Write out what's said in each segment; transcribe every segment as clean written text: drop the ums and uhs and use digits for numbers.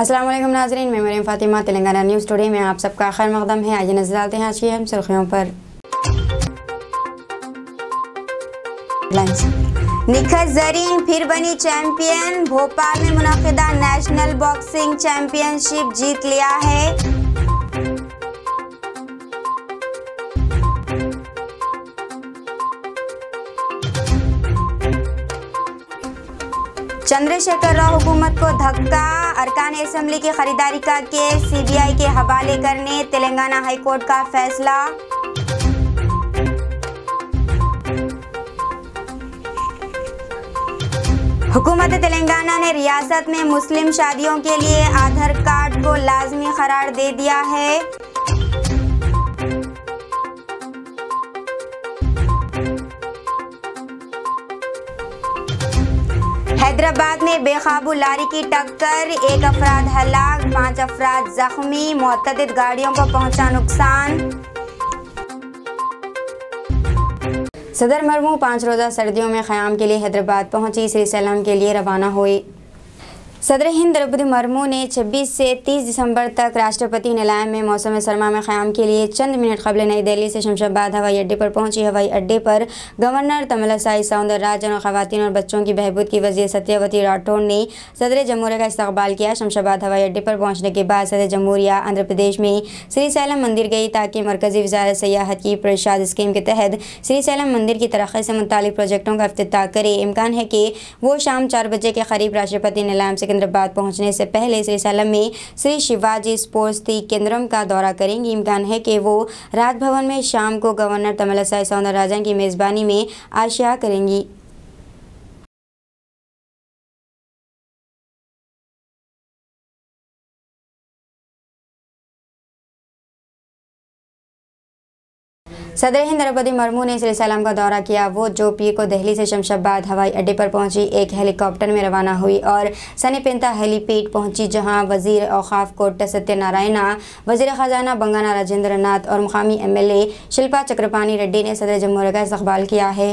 अस्सलाम वालेकुम नाज़रीन, मैं मरियम फ़ातिमा तेलंगाना न्यूज़ टुडे में आप सबका खैर मक़दम है। आइए नज़र डालते हैं आज की अहम सुर्खियों पर। निखत ज़रीन फिर बनी चैंपियन, भोपाल में मुनक़िदा नेशनल बॉक्सिंग चैंपियनशिप जीत लिया है। चंद्रशेखर राव हुकूमत को धक्का, अरकान असेंबली की खरीदारी का केस सीबीआई के हवाले करने तेलंगाना हाई कोर्ट का फैसला। हुकूमत तेलंगाना ने रियासत में मुस्लिम शादियों के लिए आधार कार्ड को लाजमी करार दे दिया है। हैदराबाद में बेकाबू लारी की टक्कर, 1 अफराद हलाक, 5 अफराद जख्मी, मुतअद्दिद गाड़ियों को पहुंचा नुकसान। सदर मरमू 5 रोज़ा सर्दियों में क़याम के लिए हैदराबाद पहुंची, श्री सैलम के लिए रवाना हुई। सदर हिंद द्रौपदी मुर्मू ने 26 से 30 दिसंबर तक राष्ट्रपति निलाम में मौसम सरमा में क़याम के लिए चंद मिनट कबल नई दिल्ली से शमशाबाद हवाई अड्डे पर पहुंची। हवाई अड्डे पर गवर्नर तमिलिसाई सौंदरराजन और ख़वातीन और बच्चों की बहबूद की वज़ीर सत्यवती राठौड़ ने सदर जमहूरिया का इस्तकबाल किया। शमशाबाद हवाई अड्डे पर पहुंचने के बाद सदर जमहूरिया आंध्र प्रदेश में श्री सैलम मंदिर गई ताकि मरकज़ी वज़ारत सयाहत की प्रसाद स्कीम के तहत श्री सैलम मंदिर की तरक्की से मुतालिक प्रोजेक्टों का इफ्तिताह करे। इम्कान है कि वो शाम 4 बजे के करीब राष्ट्रपति निलाम से सिकंदराबाद पहुंचने से पहले श्री सैलम में श्री शिवाजी स्फूर्ति केंद्रम का दौरा करेंगी। इम्कान है कि वो राजभवन में शाम को गवर्नर तमिलिसाई सौंदरराजन की मेज़बानी में आशिया करेंगी। सदर हिंद द्रौपदी मुर्मू ने श्री सैलम का दौरा किया। वो जो पीर को दिल्ली से शमशाबाद हवाई अड्डे पर पहुंची, एक हेलीकॉप्टर में रवाना हुई और सनीपेंता हेलीपैड पहुंची, जहां वज़ीर औक़ाफ़ कोट्टा सत्यनारायणा, वज़ीर ख़जाना बंगाना राजेंद्र नाथ और मुकामी MLA शिल्पा चक्रपाणी रेड्डी ने सदर जमहूरिया का इस्तकबाल किया है।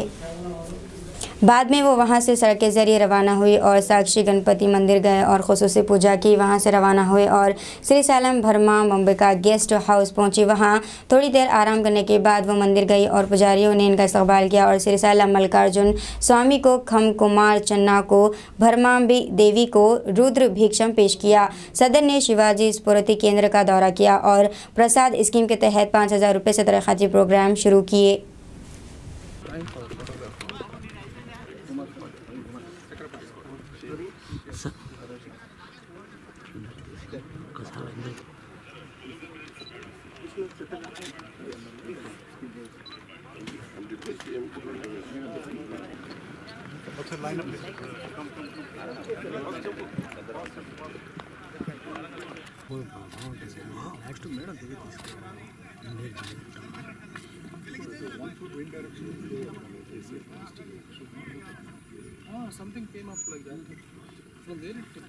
बाद में वो वहाँ से सड़क के ज़रिए रवाना हुई और साक्षी गणपति मंदिर गए और ख़ुसूसी पूजा की। वहाँ से रवाना हुए और श्री सैलम भरमा मुंबई का गेस्ट हाउस पहुँची। वहाँ थोड़ी देर आराम करने के बाद वो मंदिर गई और पुजारियों ने इनका इस्तकबाल किया और श्री सैलम मल्लिकार्जुन स्वामी को, खम कुमार चन्ना को, भरमांबी देवी को रुद्र भिक्षम पेश किया। सदर ने शिवाजी स्फूर्ति केंद्र का दौरा किया और प्रसाद स्कीम के तहत 5000 रुपये से तरक्याती प्रोग्राम शुरू किए। Something came up like that. From there it took.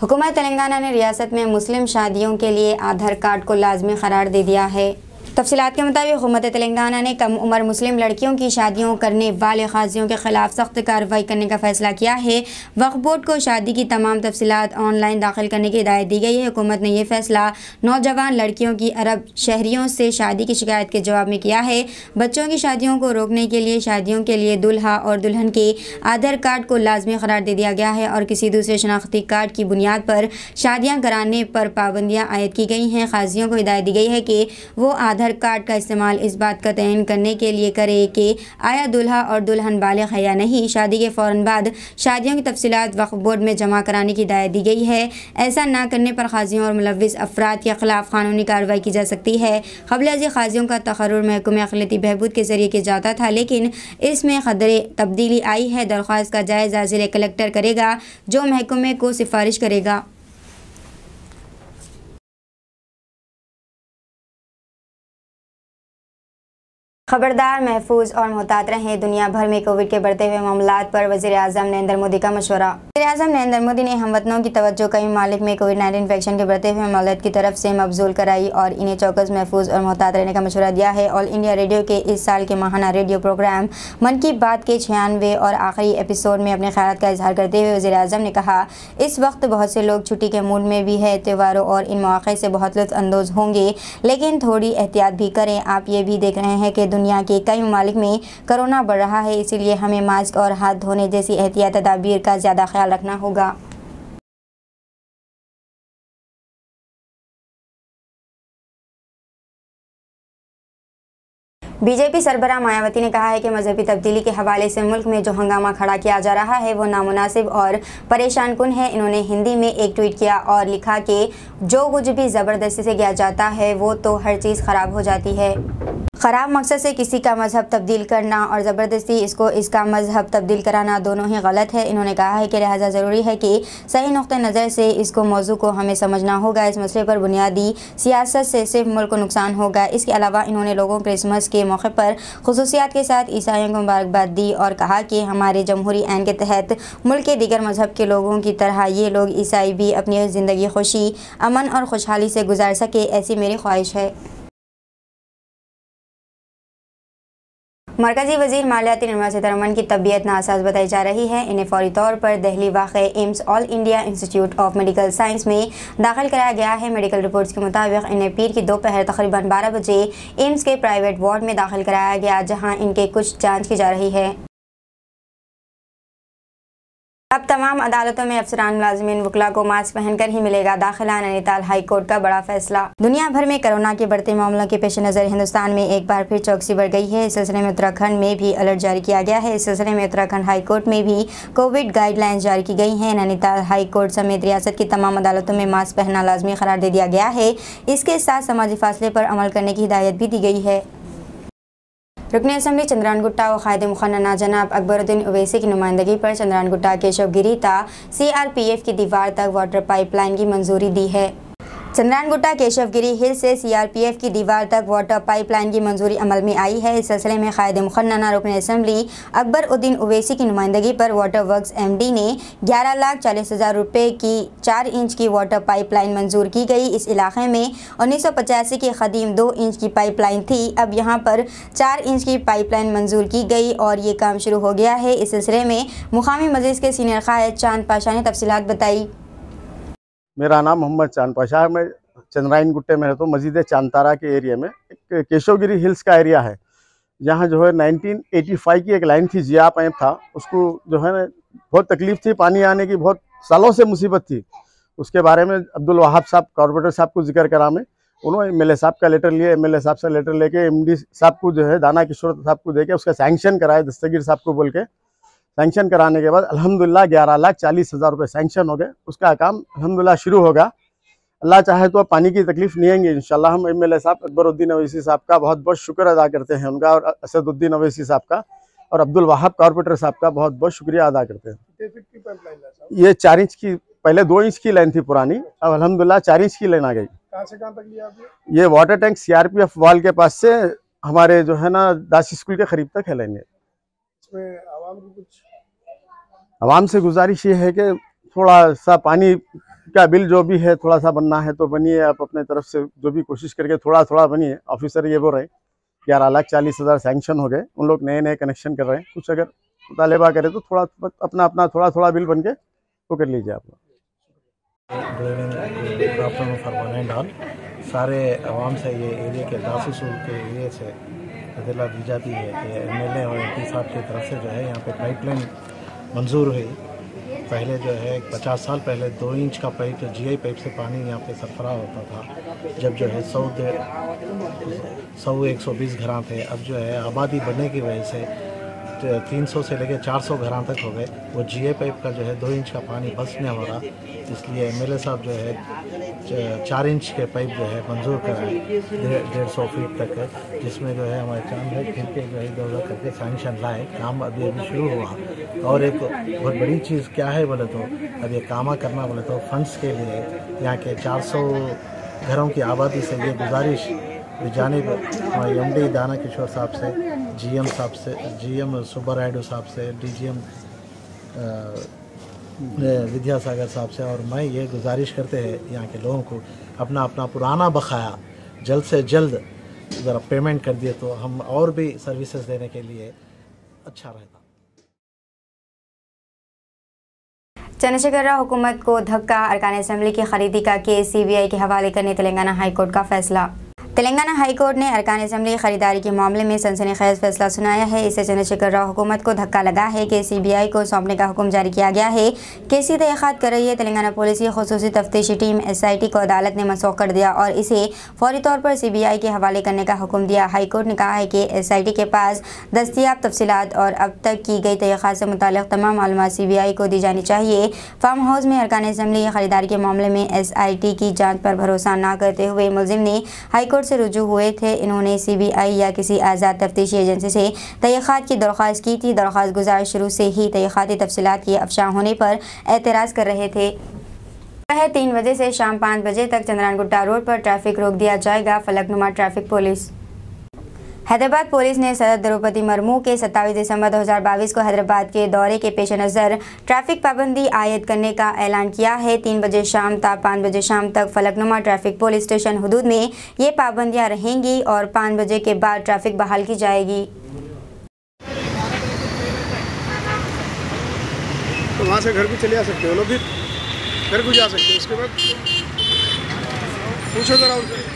हुकूमत तेलंगाना ने रियासत में मुस्लिम शादियों के लिए आधार कार्ड को लाजमी करार दे दिया है। तफसीलात के मुताबिक हुकूमत तेलंगाना ने कम उम्र मुस्लिम लड़कियों की शादियों करने वाले काजियों के खिलाफ सख्त कार्रवाई करने का फैसला किया है। वक्फ बोर्ड को शादी की तमाम तफसीलात ऑनलाइन दाखिल करने की हिदायत दी गई है। हुकूमत ने यह फैसला नौजवान लड़कियों की अरब शहरियों से शादी की शिकायत के जवाब में किया है। बच्चों की शादियों को रोकने के लिए शादियों के लिए दुल्हा और दुल्हन के आधार कार्ड को लाजमी करार दे दिया गया है और किसी दूसरे शनाख्ती कार्ड की बुनियाद पर शादियाँ कराने पर पाबंदियाँ आयद की गई हैं। काजियों को हिदायत दी गई है कि वो आधार कार्ड का इस्तेमाल इस बात का तयन करने के लिए करे कि आया दुल्हा और दुल्हन बालिग है या नहीं। शादी के फ़ौरन बाद शादियों की तफसीलात वक्फ बोर्ड में जमा कराने की हिदायत दी गई है। ऐसा ना करने पर काजियों और मुलव्विस अफराद के खिलाफ कानूनी कार्रवाई की जा सकती है। क़ब्ल अज़ काजियों का तक़र्रुर महकमे अक़लियती बहबूद के ज़रिए किया जाता था, लेकिन इसमें क़दरे तब्दीली आई है। दरख्वास्त का जायज़ा ज़िला कलेक्टर करेगा, जो महकमे को सिफारिश करेगा। खबरदार, महफूज और मोहतात रहें। दुनिया भर में कोविड के बढ़ते हुए मामलात पर वज़ीर आज़म नरेंद्र मोदी का मशवरा। वज़ीर आज़म नरेंद्र मोदी ने हमवतनों की तवज्जो कई ममालिक में कोविड-19 इन्फेक्शन के बढ़ते हुए मामलात की तरफ से मबजूल कराई और इन्हें चौकस, महफूज और मोहतात रहने का मशवरा दिया है। ऑल इंडिया रेडियो के इस साल के माहाना रेडियो प्रोग्राम मन की बात के 96वें और आखिरी एपिसोड में अपने ख्यालात का इजहार करते हुए वज़ीर आज़म ने कहा, इस वक्त बहुत से लोग छुट्टी के मूड में भी है, त्योहारों और इन मौक़े से बहुत लुत्फ़ अंदोज़ होंगे, लेकिन थोड़ी एहतियात भी करें। आप ये भी देख रहे हैं कि दुनिया के कई ममालिक में कोरोना बढ़ रहा है, इसीलिए हमें मास्क और हाथ धोने जैसी एहतियाती तदाबीर का ज़्यादा ख्याल रखना होगा। बीजेपी सरबराह मायावती ने कहा है कि मजहबी तब्दीली के हवाले से मुल्क में जो हंगामा खड़ा किया जा रहा है वो नामुनासिब और परेशान कुन है। इन्होंने हिंदी में एक ट्वीट किया और लिखा कि जो कुछ भी ज़बरदस्ती से किया जाता है वो तो हर चीज़ ख़राब हो जाती है। ख़राब मकसद से किसी का मज़हब तब्दील करना और ज़बरदस्ती इसका मज़हब तब्दील कराना दोनों ही गलत है। इन्होंने कहा है कि लिहाजा ज़रूरी है कि सही नुक़्ते नज़र से इसको मौजू को हमें समझना होगा। इस मसले पर बुनियादी सियासत से सिर्फ मुल्क को नुकसान होगा। इसके अलावा इन्होंने लोगों को क्रिसमस के मौके पर खुसूसियात के साथ ईसाइयों को मुबारकबाद दी और कहा कि हमारे जमहूरी ऐन के तहत मुल्क के दीगर मज़हब के लोगों की तरह ये लोग ईसाई भी अपनी ज़िंदगी खुशी, अमन और खुशहाली से गुजार सके, ऐसी मेरी ख्वाहिश है। मरकज़ी वज़ीर मालियात निर्मला सीतारमण की तबीयत नासाज बताई जा रही है। इन्हें फौरी तौर पर दिल्ली वाक़े AIIMS all India institute of medical science में दाखिल कराया गया है। मेडिकल रिपोर्ट्स के मुताबिक इन्हें पीर की दोपहर तकरीबन 12 बजे एम्स के प्राइवेट वार्ड में दाखिल कराया गया, जहां इनके कुछ जांच की जा रही है। अब तमाम अदालतों में अफसरान, मुलाजिमीन, वकला को मास्क पहनकर ही मिलेगा दाखिला। नैनीताल हाई कोर्ट का बड़ा फैसला। दुनिया भर में कोरोना के बढ़ते मामलों के पेश नज़र हिंदुस्तान में एक बार फिर चौकसी बढ़ गई है। इस सिलसिले में उत्तराखंड में भी अलर्ट जारी किया गया है। इस सिलसिले में उत्तराखंड हाई कोर्ट में भी कोविड गाइडलाइंस जारी की गई हैं। नैनीताल हाई कोर्ट समेत रियासत की तमाम अदालतों में मास्क पहनना लाजमी करार दे दिया गया है। इसके साथ समाजी फासले पर अमल करने की हिदायत भी दी गई है। रुकन असम्बली चंद्रान गुट्टा व कायदे मुखन्ना जनाब अकबरुद्दीन ओवैसी की नुमाइंदगी पर चंद्रान गुट्टा केशवगिरी ता CRPF की दीवार तक वाटर पाइपलाइन की मंजूरी दी है। चंद्रान गुट्टा केशवगिरी हिल से CRPF की दीवार तक वाटर पाइपलाइन की मंजूरी अमल में आई है। इस सिलसिले में कायदे मुखन्ना रुकन असम्बली अकबरुद्दीन ओवैसी की नुमाइंदगी पर वाटर वर्क्स MD ने 11,40,000 रुपये की 4 इंच की वाटर पाइपलाइन मंजूर की गई। इस इलाके में 1985 की कदीम 2 इंच की पाइपलाइन थी। अब यहाँ पर 4 इंच की पाइपलाइन मंजूर की गई और ये काम शुरू हो गया है। इस सिलसिले में मुकामी मजलिस के सीनियर कायद चांद पाशा ने तफसीलात बताई। मेरा नाम मोहम्मद चांद पाशा है। मैं चंद्राइन गुट्टे में रहता हूँ। मस्जिद चांतारा के एरिया में एक केशवगिरी हिल्स का एरिया है, जहाँ जो है 1985 की एक लाइन थी, जिया पाइप था, उसको जो है ना बहुत तकलीफ थी, पानी आने की बहुत सालों से मुसीबत थी। उसके बारे में अब्दुल वहाब साहब कॉर्पोरेटर साहब को जिक्र करा में, उन्होंने MLA साहब का लेटर लिए, MLA साहब से लेटर लेके MD साहब को जो है दाना किशोर साहब को देके उसका सैंक्शन कराए, दस्तगीर साहब को बोल के सैंक्शन कराने के बाद अल्हम्दुलिल्लाह 11,40,000 रुपये सैंक्शन हो गए। उसका काम अल्हम्दुलिल्लाह शुरू होगा। अल्लाह चाहे तो अब पानी की तकलीफ नहीं आएंगे इंशाल्लाह। हम MLA साहब अकबरुद्दीन ओवैसी साहब का बहुत बहुत शुक्र अदा करते हैं, उनका और असदुद्दीन ओवैसी साहब का और अब्दुल वहाब कॉर्पोरेटर साहब का बहुत बहुत शुक्रिया अदा करते हैं। ये 4 इंच की, पहले 2 इंच की लाइन थी पुरानी, अब अल्हम्दुलिल्लाह 4 इंच की लाइन आ गई। कहाँ से कहाँ तक लिया आपने? ये वाटर टैंक CRPF वाल के पास से हमारे जो है ना दास स्कूल के करीब तक है लाइन। इसमें आवाम को कुछ आवाम से गुजारिश ये है कि थोड़ा सा पानी का बिल जो भी है थोड़ा सा बनना है तो बनिए, आप अपने तरफ से जो भी कोशिश करके थोड़ा थोड़ा बनिए। ऑफिसर ये बोल रहे 11,40,000 सैंक्शन हो गए, उन लोग नए नए कनेक्शन कर रहे हैं। कुछ अगर मुतालबा करे तो थोड़ा अपना अपना थोड़ा थोड़ा बिल बन के वो कर लीजिए आप लोग। सारे आवाम से ये एरिया के 10 सूल के एरिया से इतला दी जाती है कि MLA और MP साहब की तरफ से जो है यहाँ पे पाइपलाइन मंजूर हुई। पहले जो है 50 साल पहले 2 इंच का पाइप, GI पाइप से पानी यहाँ पे सरफराह होता था। जब जो है 100-120 घरां थे, अब जो है आबादी बढ़ने की वजह से 300 से लेकर 400 घरां तक हो गए। वो GI पाइप का जो है 2 इंच का पानी बस में हो रहा, इसलिए MLA साहब जो है 4 इंच के पाइप जो है मंजूर कराए 150 फीट तक, जिसमें जो है हमारे चांद भाई फिर के जो है दौरा करके सैंक्शन लाए। काम अभी शुरू हुआ। और एक बहुत बड़ी चीज़ क्या है बोले तो, अब ये कामा करना बोले तो फंड्स के लिए यहाँ के 400 घरों की आबादी से ये गुजारिश जानिब हमारे MD दाना किशोर साहब से, GM साहब से, GM सुब्बारायडू साहब से, DGM विद्यासागर साहब से, और मैं ये गुजारिश करते हैं यहाँ के लोगों को अपना अपना पुराना बकाया जल्द से जल्द ज़रा पेमेंट कर दिए तो हम और भी सर्विसेज देने के लिए अच्छा रहता। चंद्रशेखर राव हुकूमत को धक्का, अरकान असेंबली की खरीदी का केस CBI के हवाले करने तेलंगाना हाईकोर्ट का फैसला। तेलंगाना हाईकोर्ट ने अरकान असेंबली खरीदारी के मामले में सनसनीखेज फैसला सुनाया है। इससे चंद्रशेखर राव हुकूमत को धक्का लगा है कि CBI को सौंपने का हुक्म जारी किया गया है। केस की तहकीकात कर रही है तेलंगाना पुलिस की खुसूसी तफ्तीशी टीम SIT को अदालत ने मनसूख कर दिया और इसे फौरी तौर पर CBI के हवाले करने का हुक्म दिया। हाईकोर्ट ने कहा है कि SIT के पास दस्तियाब तफसीलात और अब तक की गई तहकीकात से मुताल्लिक़ तमाम मालूमात CBI को दी जानी चाहिए। फार्म हाउस में अरकान असेंबली खरीदारी के मामले में SIT की जाँच पर भरोसा न करते हुए मुलजिम ने हाईकोर्ट से रुजू हुए थे। इन्होंने CBI या किसी आज़ाद तफ्तीशी एजेंसी से तहकीकात की दरख्वास्त की थी। दरख्वास्त गुजार शुरू से ही तहकीकाती तफसीलात की अफशा होने पर एतराज़ कर रहे थे। दोपहर 3 बजे से शाम 5 बजे तक चंद्रानगुट्टा रोड पर ट्रैफिक रोक दिया जाएगा। Falaknuma traffic police. Hyderabad police ने सदर द्रौपदी मुर्मू के 27 दिसंबर 2022 को हैदराबाद के दौरे के पेश नज़र ट्रैफिक पाबंदी आयद करने का ऐलान किया है। 3 बजे शाम ता 5 बजे शाम तक फलकनुमा ट्रैफिक पुलिस स्टेशन हदूद में ये पाबंदियां रहेंगी और 5 बजे के बाद ट्रैफिक बहाल की जाएगी। तो वहाँ से घर भी चले आ सकते हो लोग, भी घर को जा सकते हो। उसके बाद पूछो जरा उनसे।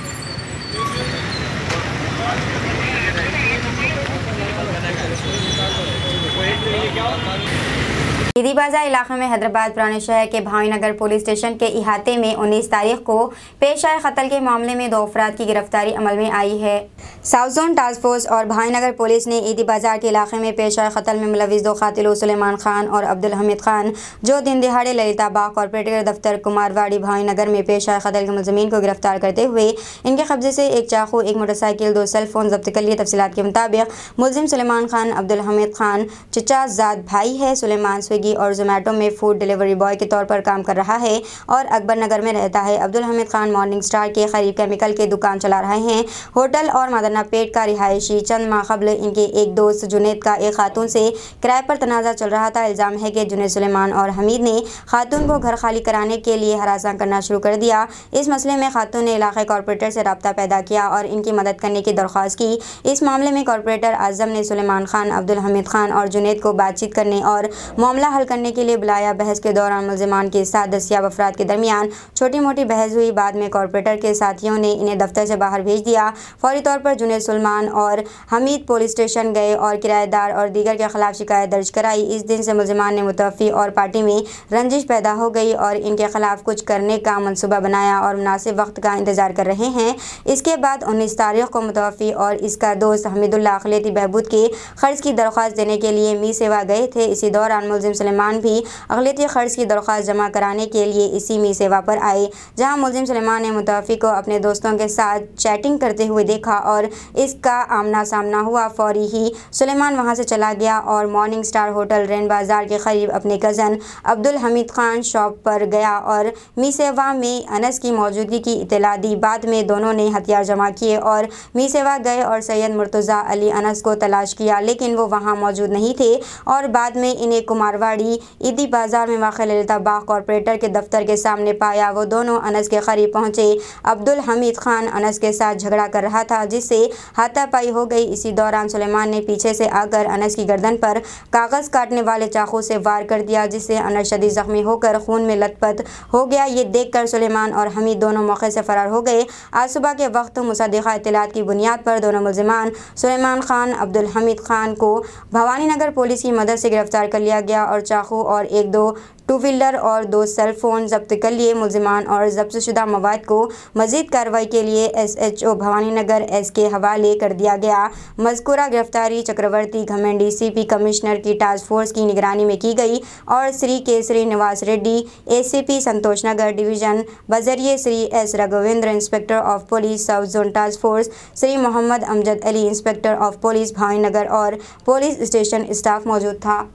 ईदी बाजार इलाके में हैदराबाद पुराने शहर के भाईनगर पुलिस स्टेशन के इहाते में 19 तारीख को पेश आए कत्ल के मामले में 2 अफराद की गिरफ्तारी अमल में आई है। साउथ जोन टास्क फोर्स और भाईनगर पुलिस ने ईदी बाजार के इलाके में पेश आए कत्ल में मुलविस 2 कातिलों सुलेमान खान और अब्दुल हमीद खान, जो दिन दिहाड़े ललिता बाग कॉर्पोरेटर दफ्तर कुमारवाड़ी भाईनगर में पेश आए कत्ल के मुलजिमीन को गिरफ्तार करते हुए इनके कब्जे से एक चाकू, एक मोटरसाइकिल, 2 सेल फोन जब्त कर लिए। तफसीलात के मुताबिक मुलजिम सुलेमान खान अब्दुल हमीद खान चचा ज़ाद भाई है। सुलेमान स्विगी और जोमेटो में फूड डिलीवरी बॉय के तौर पर काम कर रहा है और अकबर नगर में रहता है। अब्दुल हमीद खान मॉर्निंग स्टार के करीब केमिकल की दुकान चला रहे हैं। होटल और मादरना पेट का रिहायशी। चंद माह कबल इनके एक दोस्त जुनेद का एक खातून से किराए पर तनाज़ा चल रहा था। इल्ज़ाम है कि जुनेद, सुलेमान और हमीद ने खातून को घर खाली कराने के लिए हरासा करना शुरू कर दिया। इस मसले में खातून ने इलाके कॉर्पोरेटर से रब्ता पैदा किया और इनकी मदद करने की दरख्वास्त की। इस मामले में कॉर्पोरेटर आजम ने सुलेमान खान, अब्दुल हमीद खान और जुनेद को बातचीत करने और मामला हल करने के लिए बुलाया। बहस के दौरान मुलजिमान के साथ दस्तियाब अफराद के दरमियान छोटी मोटी बहस हुई। बाद में कॉर्पोरेटर के साथियों ने इन्हें दफ्तर से बाहर भेज दिया। फौरी तौर पर जुनेद, सुलेमान और हमीद पुलिस स्टेशन गए और किराएदार और दीगर के खिलाफ शिकायत दर्ज कराई। इस दिन से मुलजिमान ने मुतवफ़ी और पार्टी में रंजिश पैदा हो गई और इनके खिलाफ कुछ करने का मनसूबा बनाया और मुनासिब वक्त का इंतजार कर रहे हैं। इसके बाद 19 तारीख को मुतवफ़ी और इसका दोस्त हमीदुल्लाह अक़लियती बहबूद के खर्च की दरख्वास्त देने के लिए मी सेवा गए थे। इसी दौरान मुलजिम सुलेमान भी अक़लियती खर्च की दरख्वास्त जमा कराने के लिए इसी मी सेवा पर आए, जहां मुलजिम सुलेमान ने मुतवफ़ी को अपने दोस्तों के साथ चैटिंग करते हुए देखा और इसका आमना सामना हुआ। फौरी ही सुलेमान वहां से चला गया और मॉर्निंग स्टार होटल रेन बाज़ार के करीब अपने कज़न अब्दुल हमीद खान शॉप पर गया और मी सेवा में अनस की मौजूदगी की इत्तला दी। बाद में दोनों ने हथियार जमा किए और मी सेवा गए और सैयद मुर्तज़ा अली अनस को तलाश किया, लेकिन वो वहाँ मौजूद नहीं थे और बाद में इन्हें कुमार मारवाड़ी ईदी बाजार में वाक़ ललिता बाग कॉरपोरेटर के दफ्तर के सामने पाया। वो दोनों अनस के करीब पहुंचे। अब्दुल हमीद खान अनस के साथ झगड़ा कर रहा था, जिससे हाथापाई हो गई। इसी दौरान सुलेमान ने पीछे से आकर अनस की गर्दन पर कागज़ काटने वाले चाकू से वार कर दिया, जिससे अनस शदीद जख्मी होकर खून में लथपथ हो गया। ये देखकर सुलेमान और हमीद दोनों मौके से फरार हो गए। आज सुबह के वक्त मुसद्दिक़ा इत्तलात की बुनियाद पर दोनों मुल्ज़िमान सुलेमान खान अब्दुल हमीद खान को भवानी नगर पुलिस की मदद से गिरफ्तार कर लिया गया और चाकू और 1-2 टू व्हीलर और 2 सेल फ़ोन जब्त कर लिए। मुल्ज़िमान और जब्त शुदा मवाद को मज़ीद कार्रवाई के लिए SHO भवानी नगर S के हवाले कर दिया गया। मज़कूरा गिरफ्तारी चक्रवर्ती घमेंडी CP कमिश्नर की टास्क फोर्स की निगरानी में की गई और श्री केसरी निवास रेड्डी ACP संतोष नगर डिवीज़न बजरिए Shri S Raghavendra inspector of police south zone task force, Shri Mohammed Amjad Ali inspector of police Bhavani Nagar और पुलिस स्टेशन स्टाफ मौजूद था।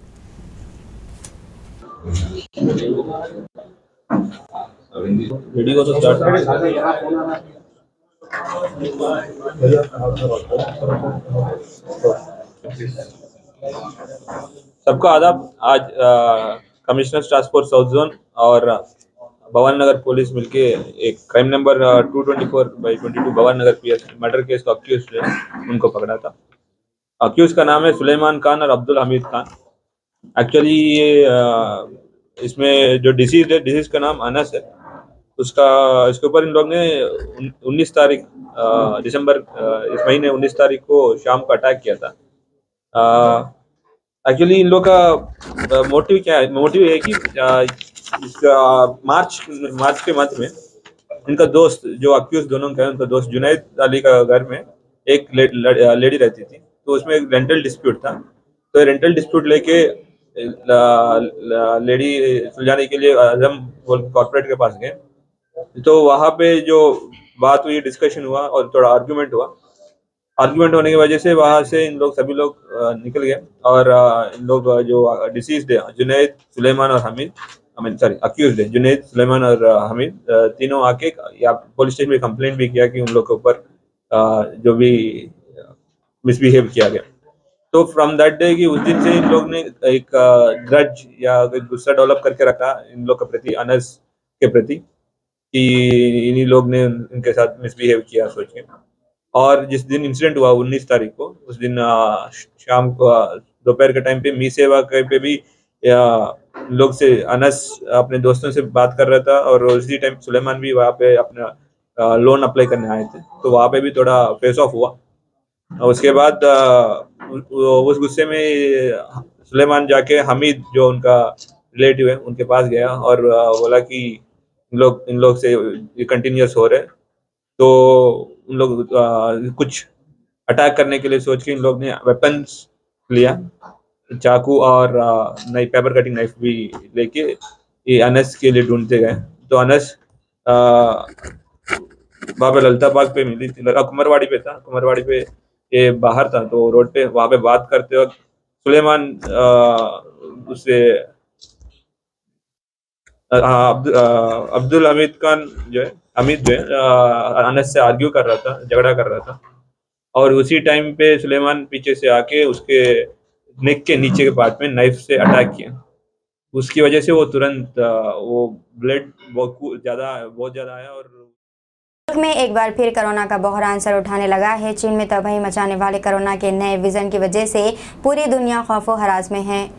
वीडियो तो स्टार्ट सबको आदाब। आज commissioner task force south zone और भवानी नगर पुलिस मिलके एक crime number 224/22 Bhavani Nagar PS murder case का अक्यूज है, उनको पकड़ा था। अक्यूज का नाम है सुलेमान खान और अब्दुल हमीद खान। एक्चुअली ये इसमें जो डिसीज है, डिसीज का नाम अनस है। इसके ऊपर इन लोग ने 19 तारीख दिसंबर इस महीने 19 तारीख को शाम को अटैक किया था। एक्चुअली इन लोग का मोटिव क्या है? मोटिव है कि मार्च के मध्य में इनका दोस्त जो अक्यूज दोनों का है, उनका दोस्त जुनैद अली का घर में एक लेडी रहती थी, तो उसमें एक रेंटल डिस्प्यूट था। तो रेंटल डिस्प्यूट लेके लेडी सुलझाने के लिए आजम कॉर्पोरेट के पास गए। तो वहाँ पे जो बात हुई, डिस्कशन हुआ और थोड़ा आर्गुमेंट हुआ। आर्गुमेंट होने की वजह से वहाँ से इन लोग सभी लोग निकल गए और इन लोग जो डिसीज्ड है जुनैद, सुलेमान और हमीद, अक्यूज्ड है जुनैद, सुलेमान और हमीद, तीनों आके या पुलिस स्टेशन में कंप्लेंट भी किया कि उन लोग के ऊपर जो भी मिसबिहेव किया गया। तो फ्रॉम दैट डे कि उस दिन से इन लोग ने एक ग्रज या गुस्सा डेवलप करके रखा इन लोग के प्रति, अनस के प्रति, कि इन्हीं लोग ने उनके साथ मिसबिहेव किया सोच के। और जिस दिन इंसिडेंट हुआ 19 तारीख को, उस दिन शाम को दोपहर के टाइम पे मी सेवा पे भी लोग से अनस अपने दोस्तों से बात कर रहा था और उसी टाइम सुलेमान भी वहाँ पे अपना लोन अप्लाई करने आए थे, तो वहाँ पे भी थोड़ा फेस ऑफ हुआ। उसके बाद उस गुस्से में सुलेमान जाके हमीद जो उनका रिलेटिव है उनके पास गया और बोला कि इन लोग से कंटिन्यूस हो रहे, तो उन लोग कुछ अटैक करने के लिए सोच के इन लोग ने वेपन्स लिया, चाकू और नई पेपर कटिंग नाइफ भी लेके ये अनस के लिए ढूंढते गए। तो अनस वहाँ पे ललिता बाग पे मिली थी, कुमरवाड़ी पे था, कुमरवाड़ी पे ये बाहर था, तो रोड पे वहाँ पे बात करते वक्त सुलेमान उससे अब्दुल हमीद खान जो है अनस से आर्ग्यू कर रहा था, झगड़ा कर रहा था। और उसी टाइम पे सुलेमान पीछे से आके उसके नेक के नीचे के पार्ट में नाइफ से अटैक किया। उसकी वजह से वो तुरंत वो ब्लड बहुत ज़्यादा आया और मुल्क में एक बार फिर कोरोना का बहरान सर उठाने लगा है। चीन में तबाही मचाने वाले कोरोना के नए विजन की वजह से पूरी दुनिया खौफो हरास में है।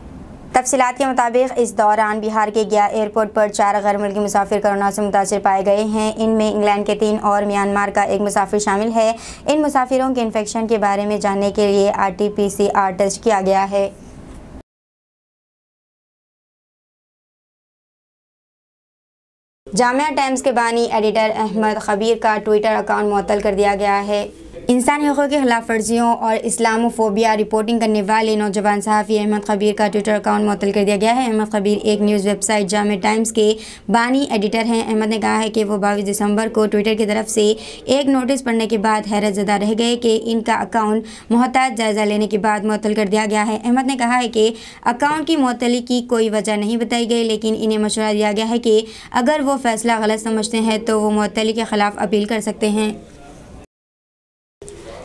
तफसीलात के मुताबिक इस दौरान बिहार के गया एयरपोर्ट पर 4 गैर मुल्की मुसाफिर कोरोना से मुतासिर पाए गए हैं। इनमें इंग्लैंड के 3 और म्यांमार का 1 मुसाफिर शामिल है। इन मुसाफिरों के इन्फेक्शन के बारे में जानने के लिए RT-PCR टेस्ट किया गया है। जामिया टाइम्स के बानी एडिटर अहमद खबीर का ट्विटर अकाउंट मुअत्तल कर दिया गया है। इंसानी हक़ूक़ की खिलाफ वर्जियों और इस्लामोफोबिया रिपोर्टिंग करने वाले नौजवान सहाफ़ी अहमद खबीर का ट्विटर अकाउंट मुअत्तल कर दिया गया है। अहमद खबीर एक न्यूज़ वेबसाइट जामिया टाइम्स के बानी एडिटर हैं। अहमद ने कहा है कि वो 22 दिसंबर को ट्विटर की तरफ से एक नोटिस पढ़ने के बाद हैरत ज़दा रह गए कि इनका अकाउंट मुहताज जायज़ा लेने के बाद मुअत्तल कर दिया गया है। अहमद ने कहा है कि अकाउंट की मुअत्तली की कोई वजह नहीं बताई गई, लेकिन इन्हें मशवरा दिया गया है कि अगर वो फैसला गलत समझते हैं तो वो मुअत्तली के ख़िलाफ़ अपील कर सकते हैं।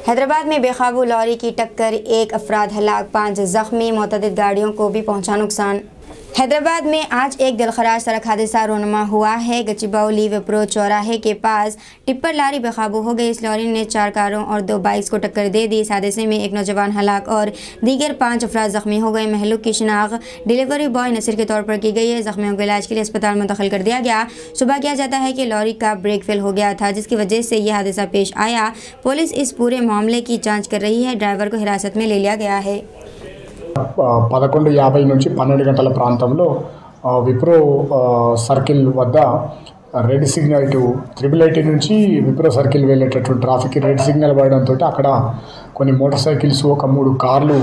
हैदराबाद में बेकाबू लॉरी की टक्कर, 1 अफराद हलाक, 5 ज़ख्मी, मुतअद्दिद गाड़ियों को भी पहुंचा नुकसान। हैदराबाद में आज एक दिलखराश सड़क हादसा रोनमा हुआ है। गचिबौली विप्रो चौराहे के पास टिप्पर लॉरी बेकाबू हो गई। इस लॉरी ने 4 कारों और 2 बाइक्स को टक्कर दे दी। इस हादसे में एक नौजवान हलाक और दीगर 5 अफराद जख्मी हो गए। महलूक की शिनाख्त डिलीवरी बॉय नसीर के तौर पर की गई है। जख्मियों को इलाज के लिए अस्पताल मुंतकिल कर दिया गया। शुबा किया जाता है कि लॉरी का ब्रेक फेल हो गया था, जिसकी वजह से यह हादसा पेश आया। पुलिस इस पूरे मामले की जाँच कर रही है। ड्राइवर को हिरासत में ले लिया गया है। 11:50 నుంచి 12 గంటల ప్రాంతంలో విప్రో సర్కిల్ వద్ద రెడ్ సిగ్నల్ టు ఐఐటి నుంచి విప్రో సర్కిల్ వెళ్ళేటటువంటి ట్రాఫిక్ రెడ్ సిగ్నల్ పడడంతో అక్కడ కొన్ని మోటార్ సైకిల్స్ ఒక 3 కార్లు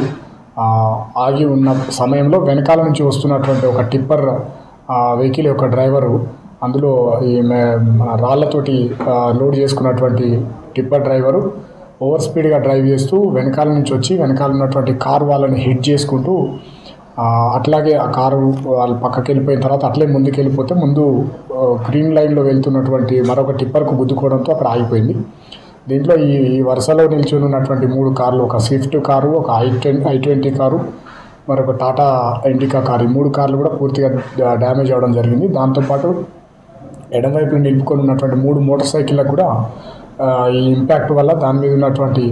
ఆగి ఉన్న సమయంలో వెనకాల నుంచి వస్తున్నటువంటి ఒక టిప్పర్ వెహికల్ యొక్క డ్రైవరు అందులో ఈ రాళ్లతోటి లోడ్ చేసుకున్నటువంటి టిప్పర్ డ్రైవరు ఓవర్ స్పీడ్గా డ్రైవ్ చేస్తూ వెనకాల నుంచి వచ్చి వెనకాల ఉన్నటువంటి కార్ వాళ్ళని హిట్ చేసుకుంటూ అట్లాగే ఆ కారు వాళ్ళు పక్కకి వెళ్ళిపోయిన తర్వాత అట్లే ముందుకు వెళ్ళిపోతే ముందు గ్రీన్ లైన్లో వెళ్తున్నటువంటి మరొక టిప్పర్కు గుద్దుకోవడంతో అక్కడ ఆగిపోయింది. దీంట్లో ఈ వరుసలో నిల్చొని ఉన్నటువంటి 3 కార్లు, ఒక స్విఫ్ట్ కారు, ఒక i20 కారు, మరొక టాటా ఇండికా కారు, ఈ 3 కార్లు కూడా పూర్తిగా డ్యామేజ్ అవ్వడం జరిగింది. దాంతోపాటు ఎడమవైపు నిలుపుకొని ఉన్నటువంటి 3 మోటార్ సైకిళ్ళకు కూడా ఈ ఇంపాక్ట్ వల్ల దాని మీద ఉన్నటువంటి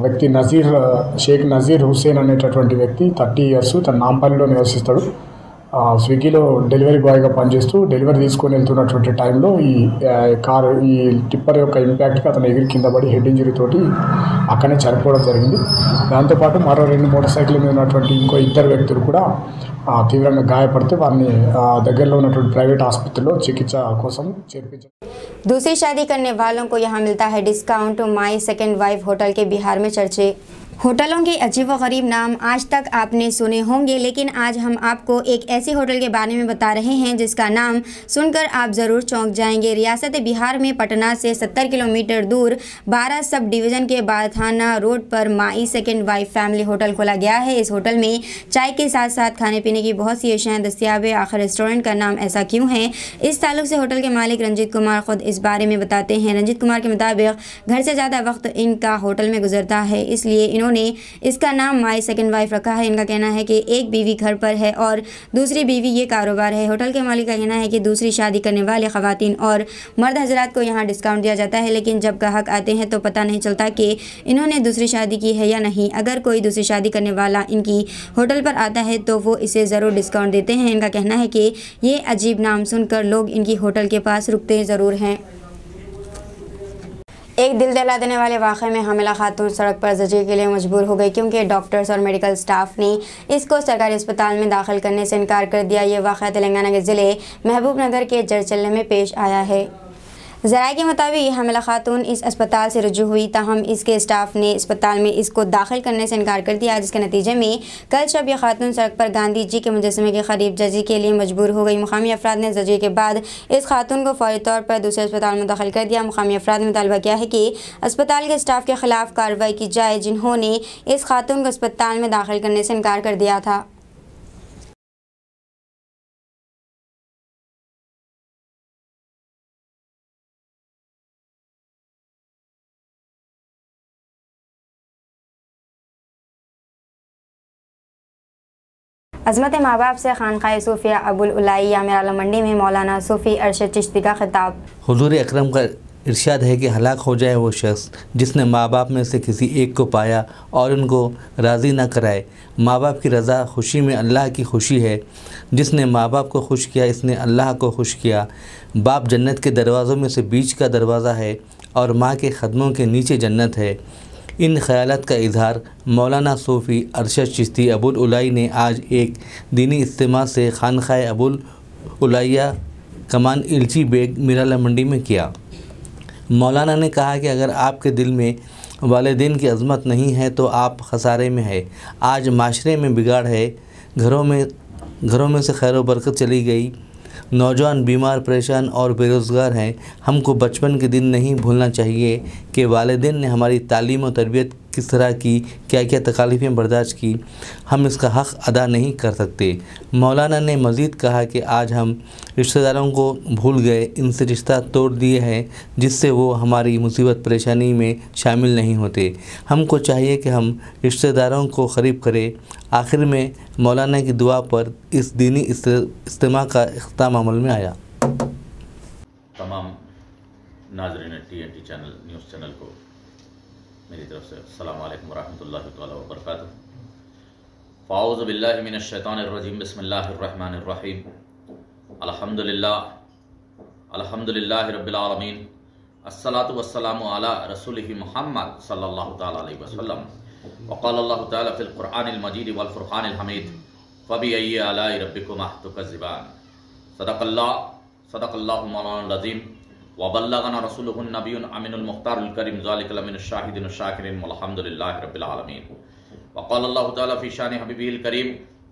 వ్యక్తి షేక్ నజీర్ హుస్సేన్ అనేటటువంటి వ్యక్తి 30 ఇయర్స్, తన నాంపల్లిలో నివసిస్తాడు. స్విగ్గీలో డెలివరీ బాయ్గా పనిచేస్తూ డెలివరీ తీసుకొని వెళ్తున్నటువంటి టైంలో ఈ టిప్పర్ యొక్క ఇంపాక్ట్కి అతను ఎగిరి కింద పడి హెడ్ ఇంజరీ తోటి అక్కడనే చనిపోవడం జరిగింది. దాంతోపాటు మరో 2 మోటార్ సైకిల్ మీద ఉన్నటువంటి ఇంకో 2 వ్యక్తులు కూడా తీవ్రంగా గాయపడితే వారిని దగ్గరలో ఉన్నటువంటి ప్రైవేట్ ఆసుపత్రిలో చికిత్స కోసం చేర్పించారు. दूसरी शादी करने वालों को यहाँ मिलता है discount. My second wife hotel के बिहार में चर्चे। होटलों के अजीब व गरीब नाम आज तक आपने सुने होंगे, लेकिन आज हम आपको एक ऐसे होटल के बारे में बता रहे हैं जिसका नाम सुनकर आप ज़रूर चौंक जाएंगे। रियासत बिहार में पटना से 70 किलोमीटर दूर 12 सब डिवीज़न के बारथाना रोड पर my second wife family hotel खोला गया है। इस होटल में चाय के साथ साथ खाने पीने की बहुत सी अशियाँ दस्तियाब है। आखिर रेस्टोरेंट का नाम ऐसा क्यों है? इस ताल्लुक से होटल के मालिक रंजीत कुमार खुद इस बारे में बताते हैं। रंजीत कुमार के मुताबिक घर से ज़्यादा वक्त इनका होटल में गुजरता है, इसलिए इन्होंने इसका नाम माई सेकेंड वाइफ रखा है। इनका कहना है कि एक बीवी घर पर है और दूसरी बीवी ये कारोबार है। होटल के मालिक का कहना है कि दूसरी शादी करने वाले ख़वातीन और मर्द हजरात को यहाँ डिस्काउंट दिया जाता है, लेकिन जब ग्राहक आते हैं तो पता नहीं चलता कि इन्होंने दूसरी शादी की है या नहीं। अगर कोई दूसरी शादी करने वाला इनकी होटल पर आता है तो वो इसे ज़रूर डिस्काउंट देते हैं। इनका कहना है कि ये अजीब नाम सुनकर लोग इनकी होटल के पास रुकते ज़रूर हैं। एक दिल दहला देने वाले वाक़े में हामिला खातून सड़क पर ज़जी के लिए मजबूर हो गई, क्योंकि डॉक्टर्स और मेडिकल स्टाफ ने इसको सरकारी अस्पताल में दाखिल करने से इनकार कर दिया। ये वाक़ा तेलंगाना के ज़िले महबूब नगर के जरचल्ले में पेश आया है। ज़राए के मुताबिक ये हामिला खातून इस अस्पताल से रुजू हुई, ताहम इसके स्टाफ ने अस्पताल में इसको दाखिल करने से इनकार कर दिया, जिसके नतीजे में कल शब यह खातून सड़क पर गांधी जी के मुजस्समे के करीब जजी के लिए मजबूर हो गई। मुकामी अफराद ने जजी के बाद इस खातून को फौरी तौर पर दूसरे अस्पताल में दाखिल कर दिया। मुकामी अफराद ने मुतालबा किया है कि अस्पताल के स्टाफ के खिलाफ कार्रवाई की जाए, जिन्होंने इस खातून को अस्पताल में दाखिल करने से इनकार कर दिया था। अज़मत माँ बाप से खानक़ाह सूफिया अबुल उलाइया मेराला मंडी में मौलाना सूफ़ी अरशद चिश्ती का खिताब। हुज़ूर अकरम का इरशाद है कि हलाक हो जाए वो शख्स जिसने माँ बाप में से किसी एक को पाया और उनको राज़ी ना कराए। माँ बाप की रज़ा खुशी में अल्लाह की खुशी है। जिसने माँ बाप को खुश किया इसने अल्लाह को खुश किया। बाप जन्नत के दरवाज़ों में से बीच का दरवाज़ा है और माँ के ख़दमों के नीचे जन्नत है। इन ख़यालात का इजहार मौलाना सूफ़ी अरशद चिश्ती अबुल उलाई ने आज एक दीनी इज्तिमा से खानक़ाह अबुल उलाइया कमान इल्ची बेग मिराला मंडी में किया। मौलाना ने कहा कि अगर आपके दिल में वालिदैन की अज़मत नहीं है तो आप खसारे में है। आज माशरे में बिगाड़ है, घरों में से खैर व बरकत चली गई, नौजवान बीमार परेशान और बेरोज़गार हैं। हमको बचपन के दिन नहीं भूलना चाहिए कि कि वालिदैन ने हमारी तालीम और तरबियत किस तरह की, क्या क्या तकालीफ़ें बर्दाश्त की, हम इसका हक़ अदा नहीं कर सकते। मौलाना ने मज़ीद कहा कि आज हम रिश्तेदारों को भूल गए, इनसे रिश्ता तोड़ दिए हैं, जिससे वो हमारी मुसीबत परेशानी में शामिल नहीं होते। हमको चाहिए कि हम रिश्तेदारों को क़रीब करें। आखिर में मौलाना की दुआ पर इस दीनी इज्तिमा का इख्तिताम अमल में आया। तमाम नाज़रीन TNT चैनल न्यूज़ चैनल को मेरी तरफ से अस्सलाम वालेकुम वरहमतुल्लाहि तआला व बरकातुहू। फ़ाऊज़ु बिल्लाहि मिनश शैतानिर रजीम, बिस्मिल्लाहिर रहमानिर रहीम। अल्हम्दुलिल्लाहि रब्बिल आलमीन, अस्सलातु वस्सलामु अला रसूलिहि मुहम्मद सल्लल्लाहु तआला अलैहि वसल्लम। व क़ाला अल्लाहु तआला फ़िल क़ुरआनिल मजीद वल फ़ुरक़ानिल हमीद, फ़बिअय्यि आलाइ रब्बिकुमा तुकज़्ज़िबान। सदक़ल्लाहु मौलानाल अज़ीम व बल्लगना रसूलुहुन नबियुन अमीनुल मुख्तारुल करीम, ज़ालिका लमिनश शाहिदीन शाकिरीन वल्हम्दुलिल्लाहि रब्बिल आलमीन। व क़ाला अल्लाहु तआला फ़ी शानि हबीबिहिल करीम,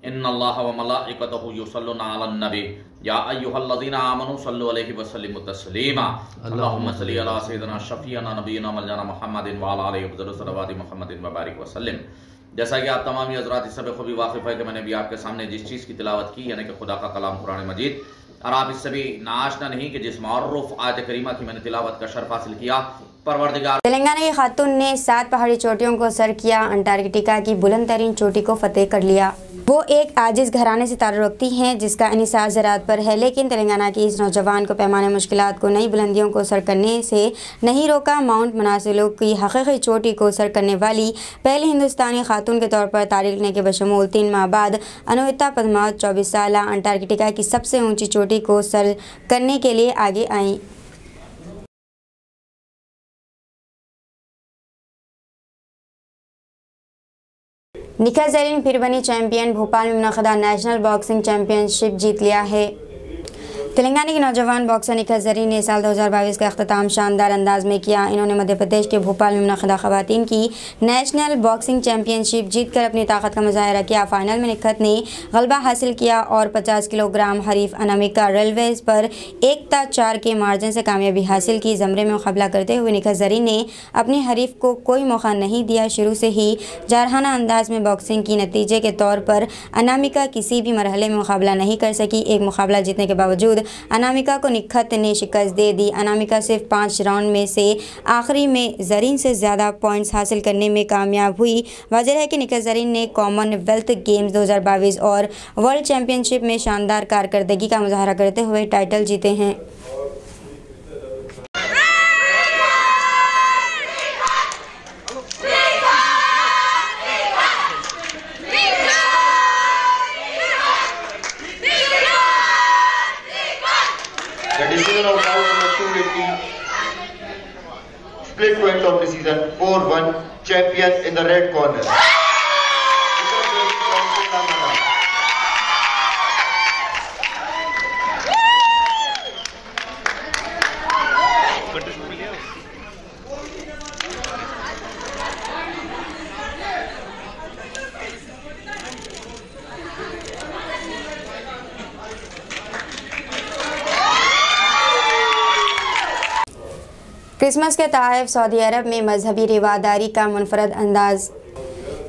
इन्नल्लाहा व मलाइकतहु युसल्लूना अलन नबी या अय्युहल्लज़ीना आमनू सल्लु अलैहि व सल्लिमू तस्लीमा। अल्लाहुम्मा सल्लि अला सय्यिदिना शफ़ीअना नबिय्यिना मौलाना मुहम्मदिन व अला आलिहि अफ़ज़लु सलवाति मुहम्मदिन व बारिक व सल्लिम। जैसा कि आप तमाम हज़रात इस सब खूबी वाक़िफ़ है कि मैंने भी आपके सामने जिस चीज़ की तिलावत की, यानी कि खुदा का कलाम कुरान मजीद, और आप इससे भी नाआशना नहीं कि जिस मअरूफ़ आयत करीमा की मैंने तिलावत का शर्फ हासिल किया। परवरदिगार तेलंगाना की खातून ने 7 पहाड़ी चोटियों को सर किया, अंटार्कटिका की बुलंद तरीन चोटी को फतेह कर लिया। वो एक आजिज़ घराने से ताल्लुक़ रखती हैं जिसका इन्हिसार ज़राअत पर है, लेकिन तेलंगाना की इस नौजवान को पैमाने मुश्किलात को नई बुलंदियों को सर करने से नहीं रोका। माउंट मनासिलो की हकीकी चोटी को सर करने वाली पहली हिंदुस्तानी खातून के तौर पर तारीख लिखने के बशमूल 3 माह बाद अनुहिता पद्मावत 24 साल अंटार्कटिका की सबसे ऊँची चोटी को सर करने के लिए आगे आईं। निखा ज़रीन फिर बनी चैंपियन, भोपाल में मुनक़दा नेशनल बॉक्सिंग चैंपियनशिप जीत लिया है। तेलंगाना की नौजवान बॉक्सर निखा ज़रीन ने साल 2022 का अख्तिताम शानदार अंदाज में किया। इन्होंने मध्य प्रदेश के भोपाल में मुनक़दा ख़वातीन की नेशनल बॉक्सिंग चैंपियनशिप जीतकर अपनी ताकत का मुज़ाहिरा किया। फाइनल में निखत ने गलबा हासिल किया और 50 किलोग्राम हरीफ अनामिका रेलवेज़ पर 1-4 के मार्जिन से कामयाबी हासिल की। ज़मरे में मुकाबला करते हुए निखा ज़रीन ने अपने हरीफ को कोई मौका नहीं दिया। शुरू से ही जारहाना अंदाज में बॉक्सिंग की, नतीजे के तौर पर अनामिका किसी भी मरहले में मुकाबला नहीं कर सकी। एक मुकाबला जीतने के बावजूद अनामिका को निखत ने शिकस्त दे दी। अनामिका सिर्फ 5 राउंड में से आखिरी में ज़रीन से ज़्यादा पॉइंट्स हासिल करने में कामयाब हुई। वाज़ेह है कि निखा ज़रीन ने कॉमनवेल्थ गेम्स 2022 और वर्ल्ड चैम्पियनशिप में शानदार कारकर्दगी का मुज़ाहरा करते हुए टाइटल जीते हैं। Split points of decision 4-1, champion in the red corner. Christmas के तोहफ़े सऊदी अरब में मजहबी रिवादारी का मुनफरद अंदाज़।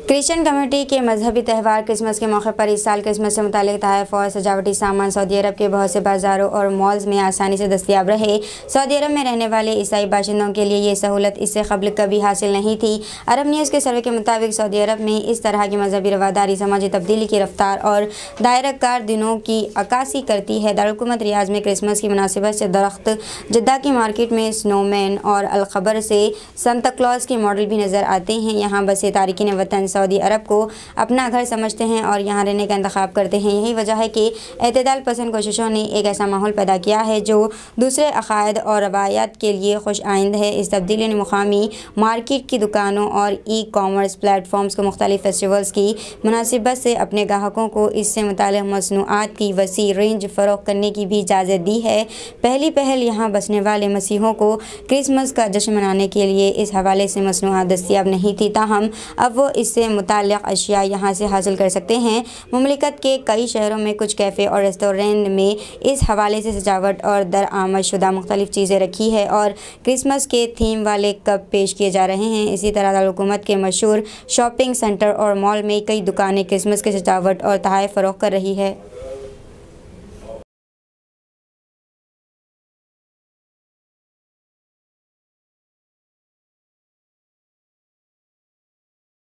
क्रिश्चियन कम्युनिटी के मजहबी त्यौहार क्रिसमस के मौके पर इस साल क्रिसमस से मुतालिक तोहफ़े और सजावटी सामान सऊदी अरब के बहुत से बाज़ारों और मॉल्स में आसानी से दस्तयाब रहे। सऊदी अरब में रहने वाले ईसाई बाशिंदों के लिए ये सहूलत इससे कबल कभी हासिल नहीं थी। अरब न्यूज़ के सर्वे के मुताबिक सऊदी अरब में इस तरह की मजहबी रवादारी समाजी तब्दीली की रफ्तार और दायराकार दिनों की अक्कासी करती है। दारुलकुमत रियाज में क्रिसमस की मुनासिबत से दरख्त, जद्दा की मार्केट में स्नोमैन और अलखबर से सांता क्लॉज के मॉडल भी नज़र आते हैं। यहाँ बसे तारिकीन वतन सऊदी अरब को अपना घर समझते हैं और यहाँ रहने का इंतखाब करते हैं। यही वजह है कि एतदाल पसंद कोशिशों ने एक ऐसा माहौल पैदा किया है जो दूसरे अकायद और रवायात के लिए खुश आइंद है। इस तब्दीली ने मुकामी मार्केट की दुकानों और ई कॉमर्स प्लेटफॉर्म्स को मुख्तलिफ फेस्टिवल्स की मुनासिबत से अपने ग्राहकों को इससे मुताल्लिक़ मसनूआत की वसी रेंज फ़रोग़ करने की भी इजाज़त दी है। पहली पहल यहाँ बसने वाले मसीहों को क्रिसमस का जश्न मनाने के लिए इस हवाले से मसनूआत दस्तियाब नहीं थी, ताहम अब वो इससे मुताल्लिक़ अशिया यहाँ से हासिल कर सकते हैं। मुमलिकत के कई शहरों में कुछ कैफ़े और रेस्टोरेंट में इस हवाले से सजावट और दरआमद शुदा मुख्तलिफ़ चीज़ें रखी है और क्रिसमस के थीम वाले कप पेश किए जा रहे हैं। इसी तरह दारुल-हुकूमत के मशहूर शॉपिंग सेंटर और मॉल में कई दुकानें क्रिसमस की सजावट और तोहफ़े फ़रोख्त कर रही है।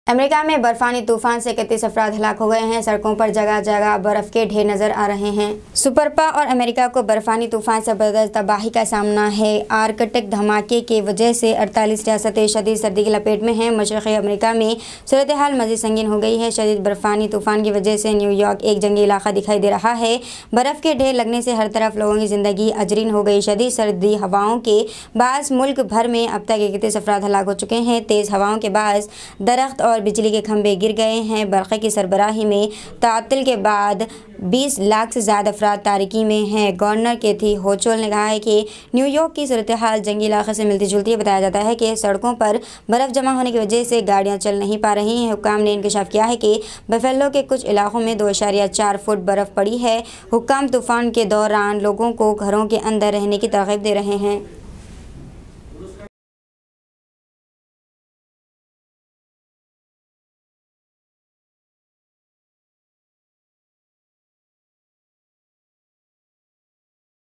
अमेरिका में बर्फानी तूफान से 31 अफराद हलाक हो गए हैं। सड़कों पर जगह जगह बर्फ़ के ढेर नज़र आ रहे हैं। सुपरपा और अमेरिका को बर्फानी तूफान से ज़बरदस्त तबाही का सामना है। आर्कटिक धमाके की वजह से 48 रियासतें शदीद सर्दी की लपेट में हैं। मशरक़ी अमेरिका में सूरत हाल मज़ीद संगीन हो गई है। शदीद बर्फानी तूफान की वजह से न्यूयॉर्क एक जंगी इलाका दिखाई दे रहा है। बर्फ़ के ढेर लगने से हर तरफ लोगों की ज़िंदगी अजरीन हो गई। शदीद सर्दी हवाओं के बाज़ मुल्क भर में अब तक 31 अफराद हलाक हो चुके हैं। तेज़ हवाओं के बाज़ दरख्त और बिजली के खंभे गिर गए हैं। बरक़े की सरबराही में तातिल के बाद 20 लाख से ज़्यादा अफराद तारिकी में हैं। गवर्नर केथी होचुल ने कहा है कि न्यूयॉर्क की सूरत हाल जंगी इलाके से मिलती जुलती है। बताया जाता है कि सड़कों पर बर्फ़ जमा होने की वजह से गाड़ियाँ चल नहीं पा रही हैं। हुक्काम ने इंकशाफ किया है कि बफेलो के कुछ इलाकों में 2.4 फुट बर्फ़ पड़ी है। हुक्काम तूफ़ान के दौरान लोगों को घरों के अंदर रहने की तरग़ीब दे रहे हैं।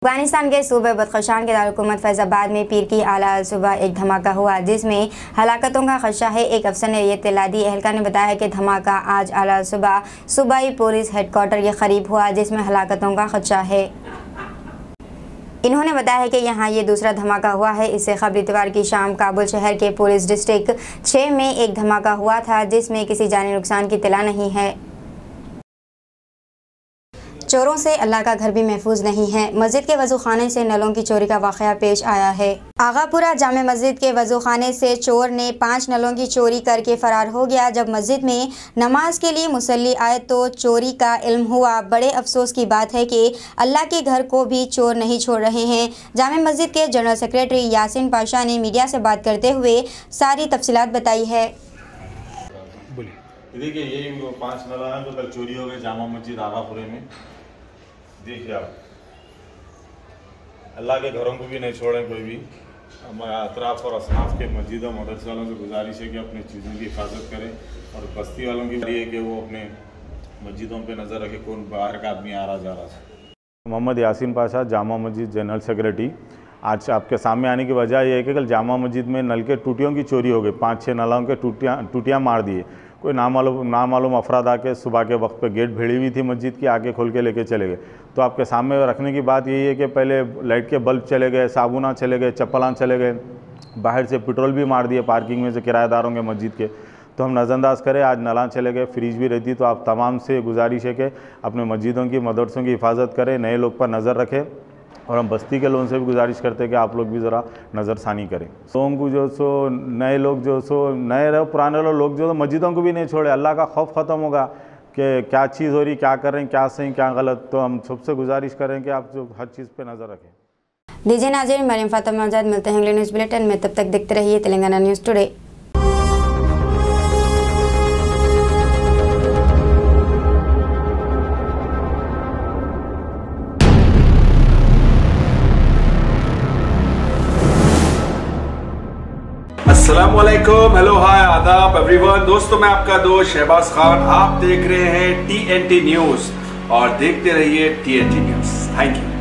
अफगानिस्तान के सूबे बदख्शान के दारुल-हुकूमत फैज़ाबाद में पीर की आला सुबह एक धमाका हुआ जिसमें हलाकतों का खदशा है। एक अफसर ने ये इत्तला दी। एहलकार ने बताया कि धमाका आज आला सुबह सूबाई पुलिस हेडक्वार्टर के करीब हुआ जिसमें हलाकतों का खदशा है। इन्होंने बताया कि यहाँ ये दूसरा धमाका हुआ है। इससे क़ब्ल इतवार की शाम काबुल शहर के पुलिस डिस्ट्रिक्ट 6 में एक धमाका हुआ था जिसमें किसी जानी नुकसान की इत्तला नहीं है। चोरों से अल्लाह का घर भी महफूज नहीं है। मस्जिद के वज़ू खाने से नलों की चोरी का वाक़या पेश आया है। आगापुरा जामे मस्जिद के वज़ू खाने से चोर ने 5 नलों की चोरी करके फ़रार हो गया। जब मस्जिद में नमाज के लिए मुसल्ली आए तो चोरी का इल्म हुआ। बड़े अफसोस की बात है कि अल्लाह के घर को भी चोर नहीं छोड़ रहे हैं। जामे मस्जिद के जनरल सेक्रेटरी यासिन पाशा ने मीडिया से बात करते हुए सारी तफसीलात बताई है। देखिए यही 5 नल हैं जो कल चोरी हो गए जामा मस्जिद आगापुरे में। देखिए आप अल्लाह के घरों को भी नहीं छोड़ें कोई भी। हमारे अतराफ़ और असनाफ के मस्जिदों मदरसे वालों से गुजारिश है कि अपनी चीज़ों की हिफाजत करें और बस्ती वालों की है कि वो अपने मस्जिदों पे नज़र रखें कौन बाहर का आदमी आ रहा जा रहा है। Mohammad Yasin Pasha Jama Masjid general secretary. आज आपके सामने आने की वजह यह है कि कल जामा मस्जिद में नल के टूटियों की चोरी हो गई। 5-6 नलों के टूटियाँ मार दिए। कोई नामालूम अफराद आके सुबह के वक्त पे गेट भिड़ी हुई थी मस्जिद की, आके खोल के लेके चले गए। तो आपके सामने रखने की बात यही है कि पहले लाइट के बल्ब चले गए, साबुना चले गए, चप्पलां चले गए, बाहर से पेट्रोल भी मार दिए पार्किंग में से किराएदारों के मस्जिद के। तो हम नज़रअंदाज करें, आज नलां चले गए, फ्रिज भी रहती। तो आप तमाम से गुजारिश है कि अपने मस्जिदों की मदरसों की हिफाजत करें, नए लोग पर नज़र रखें और हम बस्ती के लोगों से भी गुजारिश करते हैं कि आप लोग भी ज़रा नज़रसानी करें। लोगों को जो सो नए लोग जो सो नए रहो पुराने लोग जो मस्जिदों को भी नहीं छोड़े। अल्लाह का खौफ ख़त्म होगा कि क्या चीज़ हो रही, क्या कर रहे हैं, क्या सही क्या गलत। तो हम सबसे गुजारिश करें कि आप जो हर चीज़ पे नज़र रखें। दीजिए नाज़रीन, मरियम फातिमा आज़ाद, मिलते हैं अगले न्यूज़ बुलेटिन में। तब तक देखते रहिए तेलंगाना न्यूज़ टुडे। अस्सलामुअलैकुम, हेलो, हाय, आदाब एवरीवन। दोस्तों मैं आपका दोस्त शहबाज खान, आप देख रहे हैं TNT न्यूज़ और देखते रहिए TNT न्यूज़। Thank you.